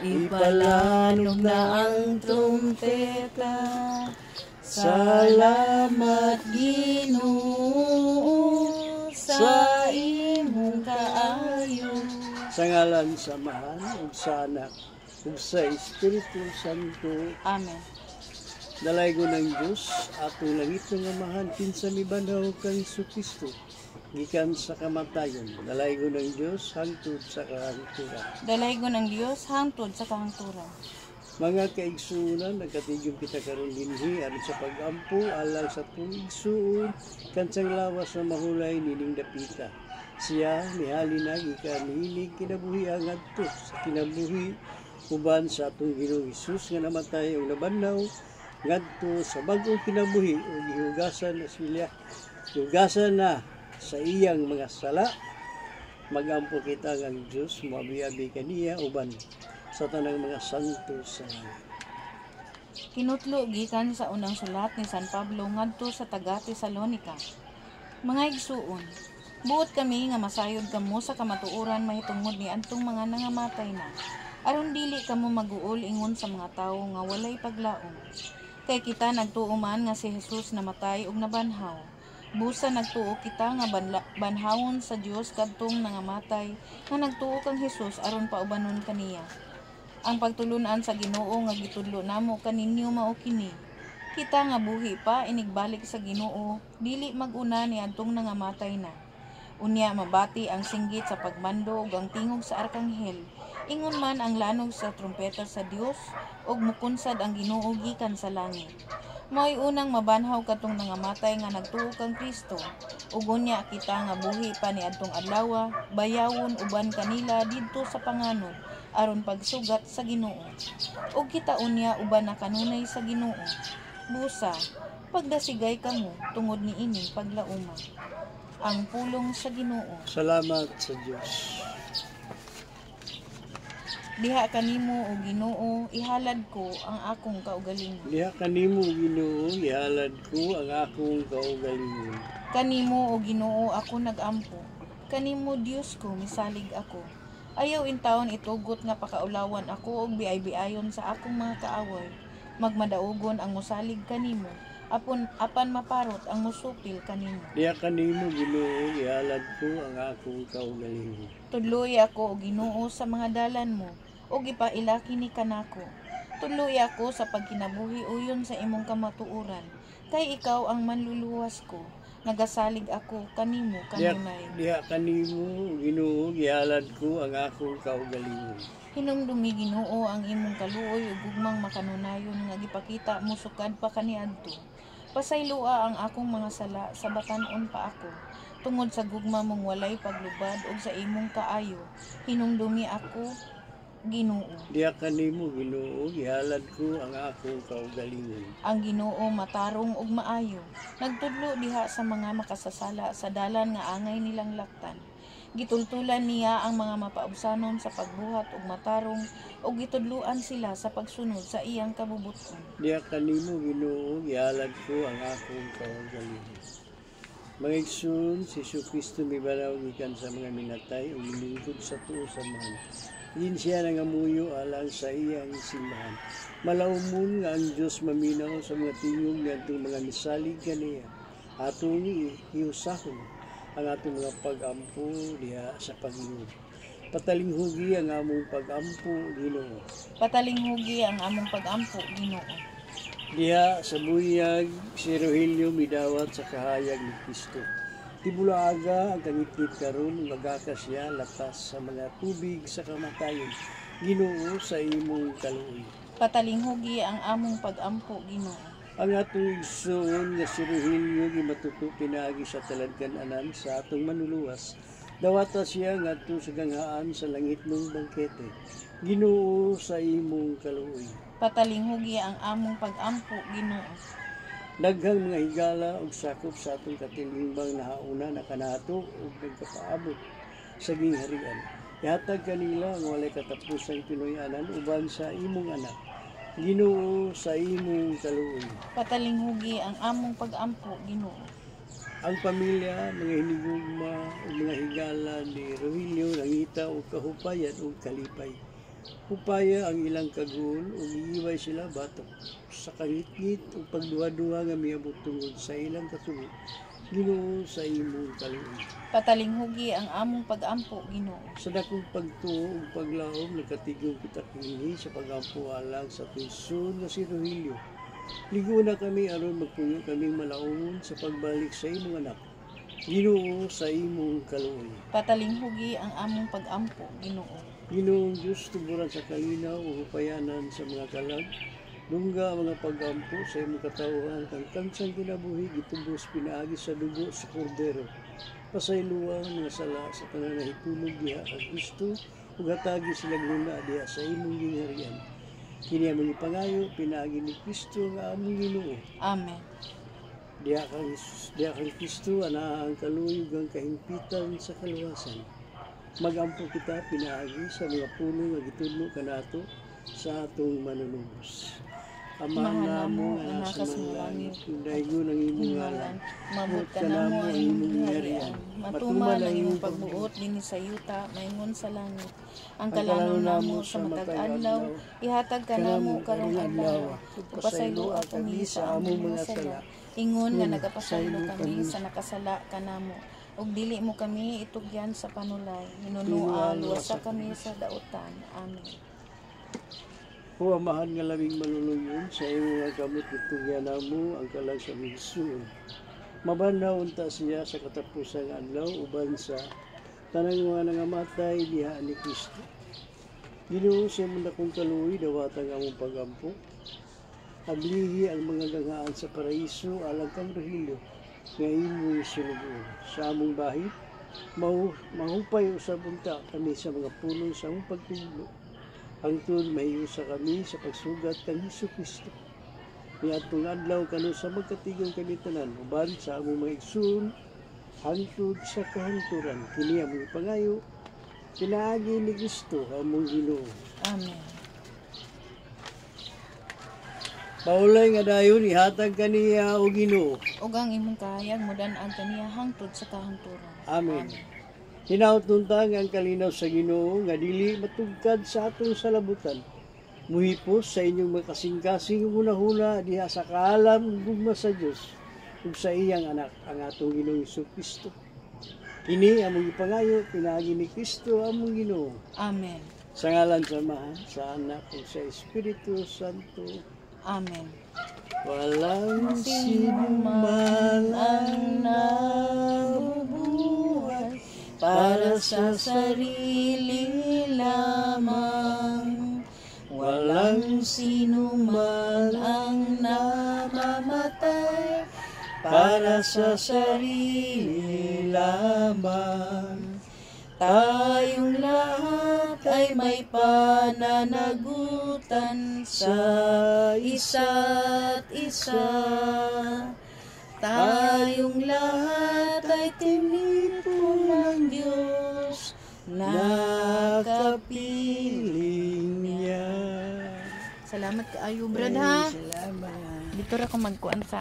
Ipalanog na ang trumpeta. Salamat Ginoo sa imong kaayo. Sa ngalan sa Amahan ug sa Anak ug sa Espiritu Santo. Amen. Dalaygo ng Diyos, atong langit ng Amahan, kinsa mibanhaw kang Jesucristo, gikan sa kamatayon. Dalaygo ng Diyos, hangtod sa kahangturan. Dalaygo ng Diyos, hangtod sa kahangturan. Mga kaigsuunan, nagkatigyon kita karon dinhi aron sa pagampo alang sa tuigsuon kansang lawas na mahulay nining dapita. Siya nihalin na gikan hilig kinabuhi ang adto sa kinabuhi uban sa atong Ginoong Hesus nga namatay ug nabanhaw ngadto sa bag-ong kinabuhi ug gihugasan na sila. Hugasan na sa iyang mga sala. Magampo kita ang Dios moabi-abi kaniya uban sa tanang mga santo sa langit. Kinutlo gikan sa unang sulat ni San Pablo ngadto sa taga-Tesalonica. Mga igsuon, buot kami nga masayod kamo sa kamatuoran mahitungod ni adtong mga nangamatay na. Aron dili kamo maguol ingon sa mga tawo nga walay paglaom. Kay kita nagtuo man nga si Jesus namatay ug nabanhaw. Busa nagtuo kita nga banhawon sa Dios kadtong nangamatay nga nagtuo kang Jesus aron paubanon kaniya. Ang pagtulunan sa Ginoo nga gitudlo namo kaninyo mao kini. Kita nga buhi pa inigbalik sa Ginoo, dili mag-una ni adtong nangamatay na. Unya mabati ang singgit sa pagmando ug ang tingog sa arkanghel. Ingon man ang lanog sa trumpeta sa Dios ug mukunsad ang Ginoo gikan sa langit. Mao'y unang mabanhaw katong nangamatay nga nagtuo kang Kristo. Ug unya kita nga buhi pa ni adtong adlaw, bayawon uban kanila didto sa panganod aron pagsugat sa Ginoo. Ug kita unya uban na kanunay sa Ginoo. Busa, pagdasigay kamo tungod niini paglauma. Ang pulong sa Ginoo. Salamat sa Dios. Diha kanimo o Ginoo, ihalad ko ang akong kaugalingon. Diha kanimo Ginoo, ihalad ko ang akong kaugalingon. Kanimo o Ginoo ako nagampo. Kanimo Dios ko misalig ako. Ayaw intawon itugot nga pakaulawan ako og biay-biayon sa akong mga kaaway. Magmadaugon ang mosalig kanimo, apan maparot ang musupil kanimo. Diha kanimo Ginoo, ihalad ko ang akong kaugalingon. Tudloy ako o Ginoo sa mga dalan mo, o gipailaki ni kanako. Tudloy ako sa pagkinabuhi uyon sa imong kamatuoran, kay ikaw ang manluluwas ko. Nagasalig ako kanimo kanunay. Diha kanimo Ginoo, ihalad ko ang akong kaugalingon. Hinumdumi Ginoo ang imong kaluoy ug gugmang makanunayon nga gipakita mo sukad pa kaniadto. Pasaylua ang akong mga sala sa batan-on pa ako. Tungod sa gugma mong walay paglubad ug sa imong kaayo, hinumdumi ako Ginoo. Diha kanimo Ginoo, ihalad ko ang akong kaugalingon. Ang Ginoo matarong ug maayo, nagtudlo diha sa mga makasasala sa dalan nga angay nilang laktan. Gitultulan niya ang mga mapaubsanon sa pagbuhat ug matarong ug gitudluan sila sa pagsunod sa iyang kabubuton. Diha kanimo Ginoo, ihalad ko ang akong kaugalingon. Mga igsoon, si Jesucristo mibanaw gikan sa mga minatay ug milingkod sa tuo sa mahal. Din siya nangamuyo alang sa iyang simbahan. Malaumon nga ang Diyos maminaw sa mga tingog ng atong mga misalig kaniya. Atong iusahon ang atong mga pag-ampo diha sa Panginoon. Patalinghugi ang among pag-ampo, Ginoo. Patalinghugi ang among pag-ampo, Ginoo. Diha sa buyag si Rogelio midawat sa kahayag ni Kristo. Tibulaaga ang kangitnit karon magakas siya latas sa mga tubig sa kamatayon. Ginoo sa imong kaluoy. Patalinghugi ang among pag-ampo, Ginoo. Ang atong igsoon nga si Rogelio gimatuto pinaagi sa taladkan-anan sa atong manuluwas. Dawata siya ngadto sa ganghaan sa langit mong bangkete. Ginoo sa imong kaluoy. Patalinghugi ang among pag-ampo, Ginoo. Daghang mga higala ug sakop sa atong katilimbang nahauna na kanato ug nagkapaabot sa gingharian. Ihatag kanila nga walay katapusang pinuy-anan uban sa imong anak. Ginoo sa imong kaluoy. Patalinghugi ang among pag-ampo, Ginoo. Ang pamilya, mga hinigugma ug mga higala ni Rogelio nangita og kahupayan ug kalipay. Upaya ang ilang kagul ug iiway sila batok sa kangitngit ug pagduwa-duwa nga miabot tungod sa ilang katulo. Ginoo sa imong kaluoy. Patalinghugi ang among pag-ampo, Ginoo. Sa dakong pagtuo ug paglaom nagkatigong kita kini sa pagampo alang sa tuisun nga si Rogelio. Ligo na kami aron magpuyo kaming malaumon sa pagbalik sa imong anak. Ginoo sa imong kaluoy. Patalinghugi ang among pag-ampo, Ginoo. Ginoong Diyos tuburan sa kalinaw o hupayanan sa mga kalag, lungga ang mga pag-ampo sa imong katawhan kang kansang kinabuhi gitubos pinaagi sa dugo sa kordero. Pasayloa ang mga sala sa tanan nga hitulog diha kang Kristo ug hatagi sila gluna diha sa imong gingharian. Kini among ipangayo pinaagi ni Kristo nga among Ginoo. Amen. Diha kang Kristo ana ang kaluyog ang kahimpitan sa kaluwasan. Magampo kita pinaagi sa mga puno nga gitudlo kanato sa atong manunubos. Amahan namo nga nasa mga langit, daygon ang imong ngalan. Mabot ka namo ang imong harian. Matuman ang imong pagbuot dinhi sa yuta, maingon sa langit. Ang kalanon namo sa matag adlaw, ihatag ka namo karong adlaw. Pasaylo kami sa among mga sala. Ingon nga nagapasaylo kami sa nakasala kanamo. ug dili mo kami itugyan sa panulay. Hinunua luwasa kami sa daotan. Amen. O amahan nga labing maluluyon sa iyong nga kamot itugyan namo ang kalag sa Migsoon. Mabanaw unta siya sa katapusang adlaw uban sa tanang mga nangamatay diha ni Kristo. Ginoo sa munda kong kaluoy dawatang among pagampo. Ablihi ang mga gangaan sa paraiso alang kang Rogelio nga imo sinugo sa among bahid. Mahupay usab unta kami sa mga puno sa among pagtulog. Hangtod mahiusa kami sa pagsugat kang Hesukristo. Niadtong adlaw kanu sa magkatigong kami tanan uban sa among mga igsoon hangtod sa kahangturan. Kini among pangayo pinaagi ni Kristo among Ginoo. Amen. Paulay nga dayon ihatag kaniya o Ginoo. Ug ang imong kahayag modan-ag kaniya hangtod sa kahangturan. Amen. Hinaut-tuntang ang kalinaw sa Ginoo nga dili matugkad sa atong salabutan. Muhipos sa inyong makasing-kasing huna-huna diha sa kaalam ug gugma sa Dios ug sa iyang anak ang atong Ginoong Hesukristo. Kini among ipangayo pinaagi ni Kristo among Ginoo. Amen. Sa ngalan sa Ama, sa Anak ug sa Espiritu Santo. Amen. Walang sinuman ang nabubuhay para sa sarili lamang. Walang sinuman ang namamatay para sa sarili lamang. Tayong lahat ay may pananagutan sa isa't isa. Tayong lahat ay tinipon ng Diyos na kapiling niya. Salamat kaayo, brad ha. Salamat. Dito ra ko magkuan sa